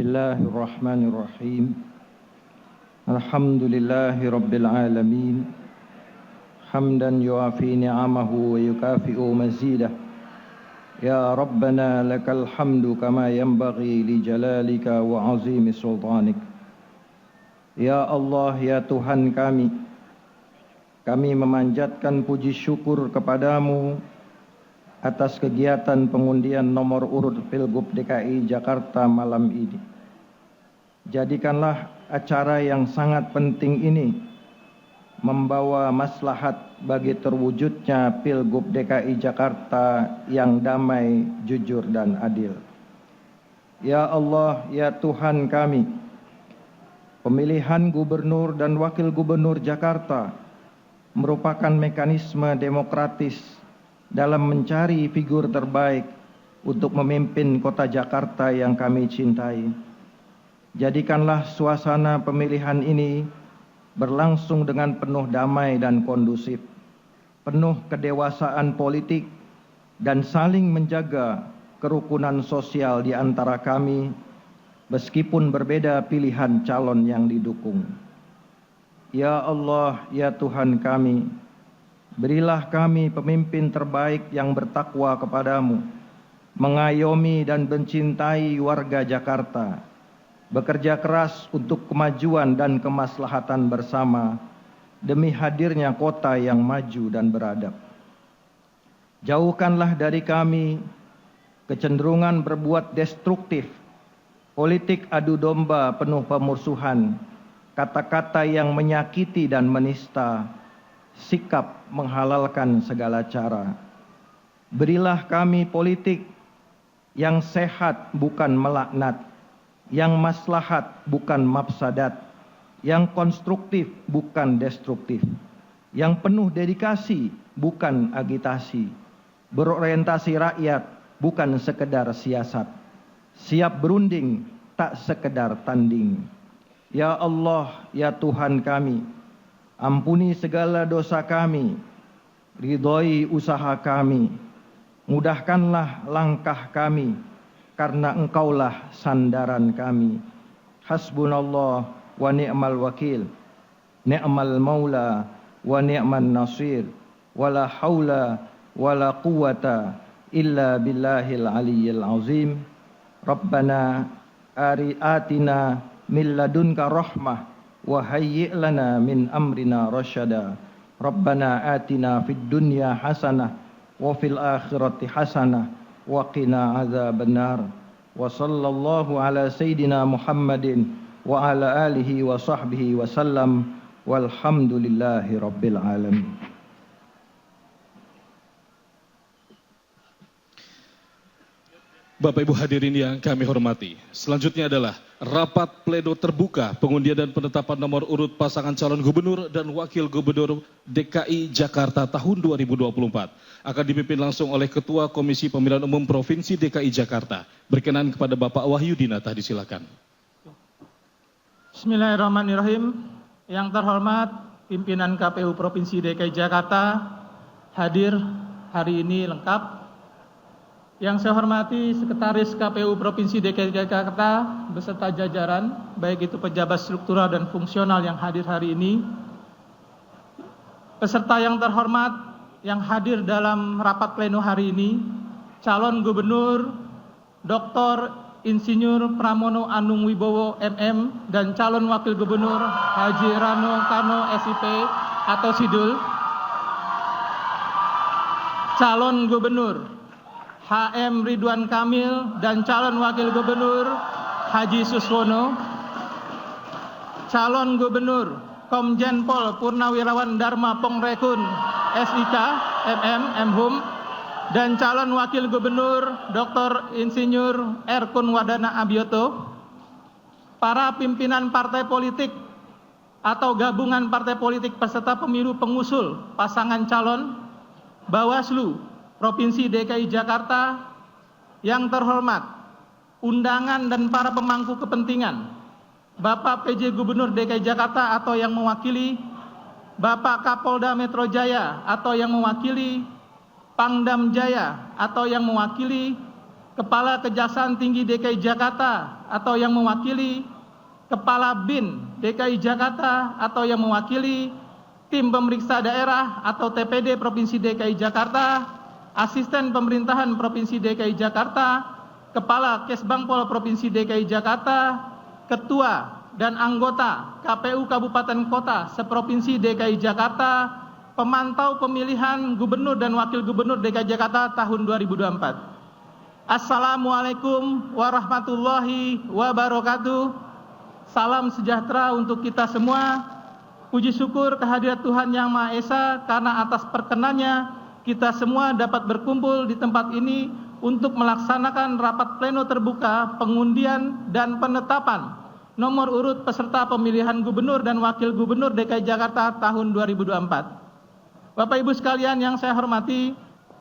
Bismillahirrahmanirrahim. Alhamdulillahi rabbil alamin. Hamdan yuafi ni'amahu wa yukafi'u mazidah. Ya Rabbana lakal hamdu kama yanbaghi li jalalika wa azimi sultanik. Ya Allah, ya Tuhan kami memanjatkan puji syukur kepadamu atas kegiatan pengundian nomor urut Pilgub DKI Jakarta malam ini. Jadikanlah acara yang sangat penting ini membawa maslahat bagi terwujudnya Pilgub DKI Jakarta yang damai, jujur, dan adil. Ya Allah, ya Tuhan kami, pemilihan gubernur dan wakil gubernur Jakarta merupakan mekanisme demokratis dalam mencari figur terbaik untuk memimpin kota Jakarta yang kami cintai. Jadikanlah suasana pemilihan ini berlangsung dengan penuh damai dan kondusif, penuh kedewasaan politik, dan saling menjaga kerukunan sosial di antara kami, meskipun berbeda pilihan calon yang didukung. Ya Allah, ya Tuhan kami, berilah kami pemimpin terbaik yang bertakwa kepadamu, mengayomi dan mencintai warga Jakarta, bekerja keras untuk kemajuan dan kemaslahatan bersama demi hadirnya kota yang maju dan beradab. Jauhkanlah dari kami kecenderungan berbuat destruktif, politik adu domba penuh pemusuhan, kata-kata yang menyakiti dan menista, sikap menghalalkan segala cara. Berilah kami politik yang sehat bukan melaknat, yang maslahat bukan mafsadat, yang konstruktif bukan destruktif, yang penuh dedikasi bukan agitasi, berorientasi rakyat bukan sekedar siasat, siap berunding tak sekedar tanding. Ya Allah, ya Tuhan kami, ampuni segala dosa kami, ridhoi usaha kami, mudahkanlah langkah kami, karena Engkaulah sandaran kami. Hasbunallah wa ni'mal wakil, ni'mal maula wa ni'man nasir, wala haula wala quwata illa billahil aliyyil azim. Rabbana atina min ladunka rahmah wa hayyi' lana min amrina rasyada. Rabbana atina fid dunya hasanah wa fil akhirati hasanah wa qina adzabannar. Wa sallallahu ala sayyidina Muhammadin wa ala alihi wa sahbihi wa sallam, walhamdulillahi rabbil alamin. Bapak Ibu hadirin yang kami hormati, selanjutnya adalah rapat pleno terbuka pengundian dan penetapan nomor urut pasangan calon gubernur dan wakil gubernur DKI Jakarta tahun 2024. Akan dipimpin langsung oleh Ketua Komisi Pemilihan Umum Provinsi DKI Jakarta. Berkenan kepada Bapak Wahyu Dinata, disilakan. Bismillahirrahmanirrahim. Yang terhormat pimpinan KPU Provinsi DKI Jakarta hadir hari ini lengkap. Yang saya hormati Sekretaris KPU Provinsi DKI Jakarta beserta jajaran, baik itu pejabat struktural dan fungsional yang hadir hari ini. Peserta yang terhormat yang hadir dalam rapat pleno hari ini, calon gubernur Dr. Insinyur Pramono Anung Wibowo MM dan calon wakil gubernur Haji Rano Karno SIP atau Sidul. Calon gubernur HM Ridwan Kamil dan calon wakil gubernur Haji Suswono. Calon gubernur Komjen Pol Purnawirawan Dharma Pongrekun SIK MM Mhum dan calon wakil gubernur Dr. Insinyur Erkun Wardana Abioto. Para pimpinan partai politik atau gabungan partai politik peserta pemilu pengusul pasangan calon, Bawaslu Provinsi DKI Jakarta yang terhormat, undangan dan para pemangku kepentingan, Bapak PJ Gubernur DKI Jakarta atau yang mewakili, Bapak Kapolda Metro Jaya atau yang mewakili, Pangdam Jaya atau yang mewakili, Kepala Kejaksaan Tinggi DKI Jakarta atau yang mewakili, Kepala BIN DKI Jakarta atau yang mewakili, Tim Pemeriksa Daerah atau TPD Provinsi DKI Jakarta, Asisten Pemerintahan Provinsi DKI Jakarta, Kepala Kesbangpol Provinsi DKI Jakarta, Ketua dan anggota KPU Kabupaten Kota seprovinsi DKI Jakarta, pemantau pemilihan Gubernur dan Wakil Gubernur DKI Jakarta tahun 2024. Assalamualaikum warahmatullahi wabarakatuh. Salam sejahtera untuk kita semua. Puji syukur kehadirat Tuhan Yang Maha Esa karena atas perkenannya kita semua dapat berkumpul di tempat ini untuk melaksanakan rapat pleno terbuka pengundian dan penetapan nomor urut peserta pemilihan Gubernur dan Wakil Gubernur DKI Jakarta tahun 2024. Bapak Ibu sekalian yang saya hormati,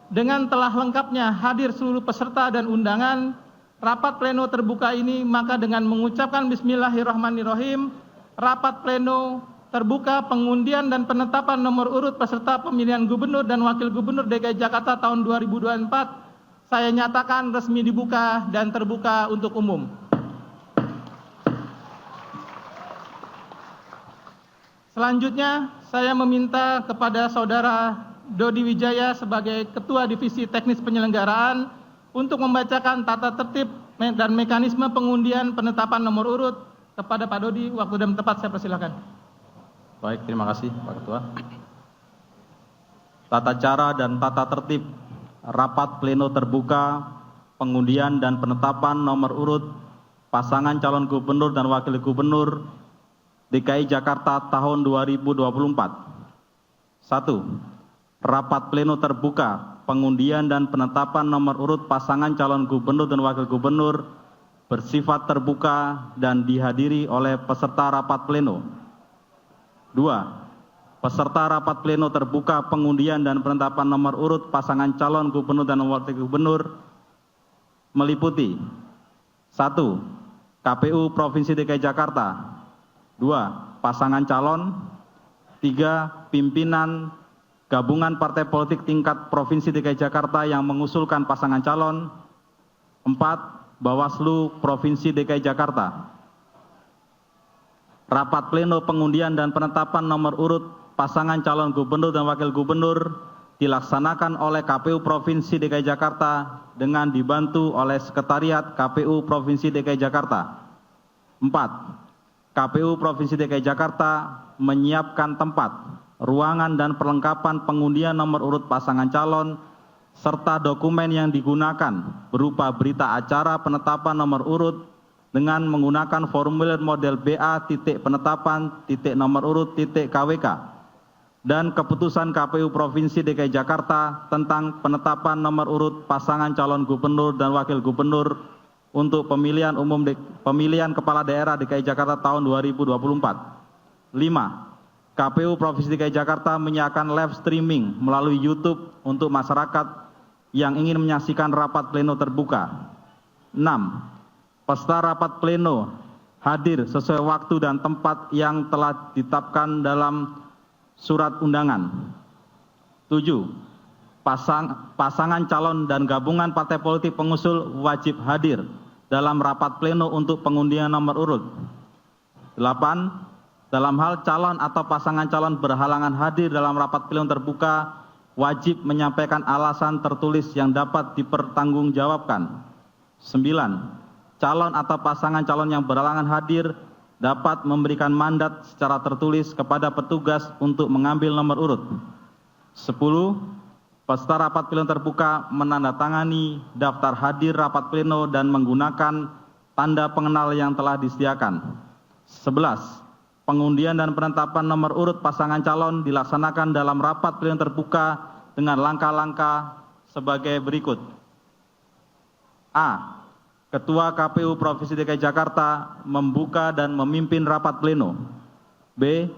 dengan telah lengkapnya hadir seluruh peserta dan undangan rapat pleno terbuka ini, maka dengan mengucapkan Bismillahirrahmanirrahim, rapat pleno terbuka pengundian dan penetapan nomor urut peserta pemilihan Gubernur dan Wakil Gubernur DKI Jakarta tahun 2024 saya nyatakan resmi dibuka dan terbuka untuk umum. Selanjutnya, saya meminta kepada Saudara Dodi Wijaya sebagai Ketua Divisi Teknis Penyelenggaraan untuk membacakan tata tertib dan mekanisme pengundian penetapan nomor urut. Kepada Pak Dodi, waktu dan tempat saya persilakan. Baik, terima kasih Pak Ketua. Tata cara dan tata tertib rapat pleno terbuka pengundian dan penetapan nomor urut pasangan calon gubernur dan wakil gubernur DKI Jakarta tahun 2024. 1. Rapat pleno terbuka pengundian dan penetapan nomor urut pasangan calon gubernur dan wakil gubernur bersifat terbuka dan dihadiri oleh peserta rapat pleno. 2. Peserta rapat pleno terbuka pengundian dan penetapan nomor urut pasangan calon gubernur dan wakil gubernur meliputi 1. KPU Provinsi DKI Jakarta. 2. Pasangan calon. 3. Pimpinan Gabungan Partai Politik tingkat Provinsi DKI Jakarta yang mengusulkan pasangan calon. 4. Bawaslu Provinsi DKI Jakarta. Rapat pleno pengundian dan penetapan nomor urut pasangan calon gubernur dan wakil gubernur dilaksanakan oleh KPU Provinsi DKI Jakarta dengan dibantu oleh Sekretariat KPU Provinsi DKI Jakarta. 4. KPU Provinsi DKI Jakarta menyiapkan tempat, ruangan dan perlengkapan pengundian nomor urut pasangan calon serta dokumen yang digunakan berupa berita acara penetapan nomor urut dengan menggunakan formulir model BA.penetapan.nomor urut.KWK dan keputusan KPU Provinsi DKI Jakarta tentang penetapan nomor urut pasangan calon gubernur dan wakil gubernur untuk pemilihan umum pemilihan kepala daerah DKI Jakarta tahun 2024. 5. KPU Provinsi DKI Jakarta menyiapkan live streaming melalui YouTube untuk masyarakat yang ingin menyaksikan rapat pleno terbuka. 6. Peserta rapat pleno hadir sesuai waktu dan tempat yang telah ditetapkan dalam surat undangan. 7. Pasangan calon dan gabungan partai politik pengusul wajib hadir dalam rapat pleno untuk pengundian nomor urut. 8. Dalam hal calon atau pasangan calon berhalangan hadir dalam rapat pleno terbuka, wajib menyampaikan alasan tertulis yang dapat dipertanggungjawabkan. 9. Calon atau pasangan calon yang berhalangan hadir dapat memberikan mandat secara tertulis kepada petugas untuk mengambil nomor urut. 10. Peserta rapat pleno terbuka menandatangani daftar hadir rapat pleno dan menggunakan tanda pengenal yang telah disediakan. 11. Pengundian dan penetapan nomor urut pasangan calon dilaksanakan dalam rapat pleno terbuka dengan langkah-langkah sebagai berikut. A. Ketua KPU Provinsi DKI Jakarta membuka dan memimpin rapat pleno. B.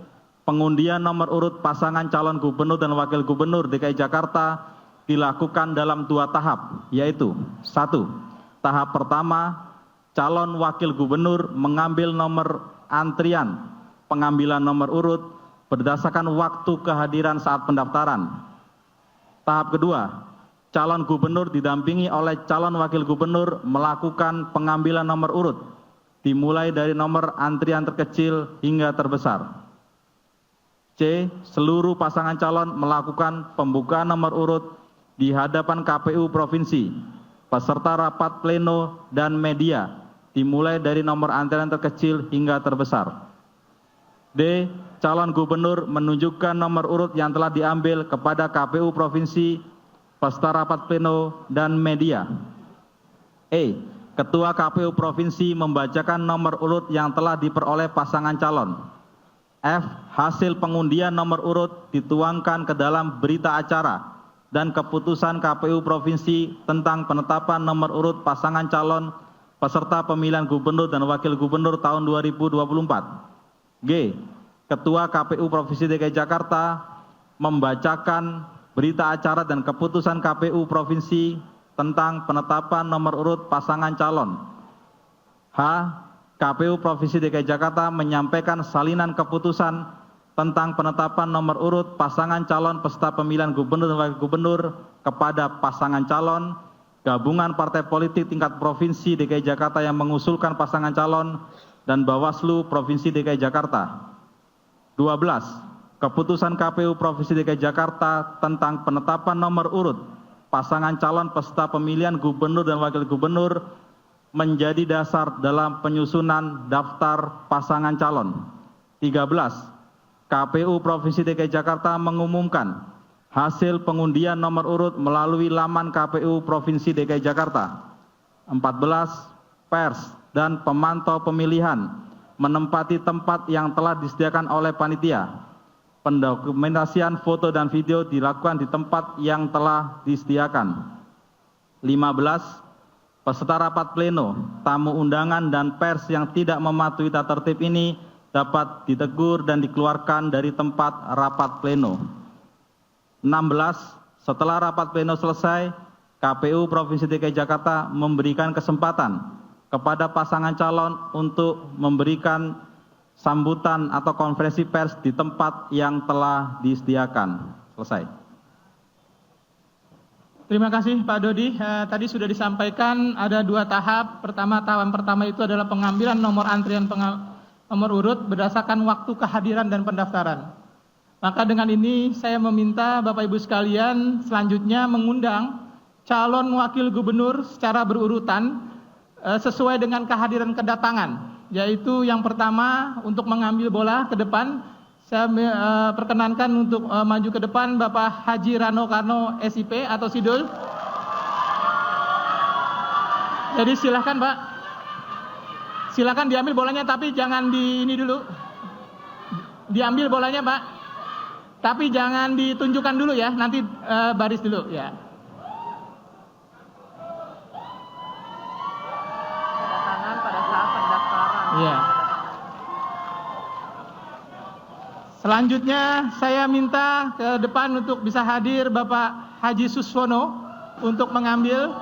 Pengundian nomor urut pasangan calon gubernur dan wakil gubernur DKI Jakarta dilakukan dalam 2 tahap, yaitu 1. Tahap pertama, calon wakil gubernur mengambil nomor antrian pengambilan nomor urut berdasarkan waktu kehadiran saat pendaftaran. Tahap kedua, calon gubernur didampingi oleh calon wakil gubernur melakukan pengambilan nomor urut, dimulai dari nomor antrian terkecil hingga terbesar. C. Seluruh pasangan calon melakukan pembukaan nomor urut di hadapan KPU Provinsi, peserta rapat pleno dan media, dimulai dari nomor antrian terkecil hingga terbesar. D. Calon gubernur menunjukkan nomor urut yang telah diambil kepada KPU Provinsi, peserta rapat pleno dan media. E. Ketua KPU Provinsi membacakan nomor urut yang telah diperoleh pasangan calon. F. Hasil pengundian nomor urut dituangkan ke dalam berita acara dan keputusan KPU Provinsi tentang penetapan nomor urut pasangan calon peserta pemilihan gubernur dan wakil gubernur tahun 2024. G. Ketua KPU Provinsi DKI Jakarta membacakan berita acara dan keputusan KPU Provinsi tentang penetapan nomor urut pasangan calon. H. KPU Provinsi DKI Jakarta menyampaikan salinan keputusan tentang penetapan nomor urut pasangan calon peserta pemilihan gubernur dan wakil gubernur kepada pasangan calon, gabungan partai politik tingkat provinsi DKI Jakarta yang mengusulkan pasangan calon, dan Bawaslu Provinsi DKI Jakarta. 12. Keputusan KPU Provinsi DKI Jakarta tentang penetapan nomor urut pasangan calon peserta pemilihan gubernur dan wakil gubernur menjadi dasar dalam penyusunan daftar pasangan calon. 13. KPU Provinsi DKI Jakarta mengumumkan hasil pengundian nomor urut melalui laman KPU Provinsi DKI Jakarta. 14. Pers dan pemantau pemilihan menempati tempat yang telah disediakan oleh panitia. Pendokumentasian foto dan video dilakukan di tempat yang telah disediakan. 15. Peserta rapat pleno, tamu undangan dan pers yang tidak mematuhi tata tertib ini dapat ditegur dan dikeluarkan dari tempat rapat pleno. 16. Setelah rapat pleno selesai, KPU Provinsi DKI Jakarta memberikan kesempatan kepada pasangan calon untuk memberikan sambutan atau konferensi pers di tempat yang telah disediakan. Selesai. Terima kasih Pak Dodi. Tadi sudah disampaikan ada 2 tahap. Tahapan pertama itu adalah pengambilan nomor antrian nomor urut berdasarkan waktu kehadiran dan pendaftaran. Maka dengan ini saya meminta Bapak Ibu sekalian selanjutnya mengundang calon wakil gubernur secara berurutan sesuai dengan kehadiran kedatangan, yaitu yang pertama untuk mengambil bola ke depan, saya perkenankan untuk maju ke depan Bapak Haji Rano Karno SIP atau Sidul. Jadi silakan Pak, silakan diambil bolanya, tapi jangan di ini dulu, diambil bolanya Pak, tapi jangan ditunjukkan dulu ya, nanti baris dulu ya. Ya. Selanjutnya saya minta ke depan untuk bisa hadir Bapak Haji Suswono untuk mengambil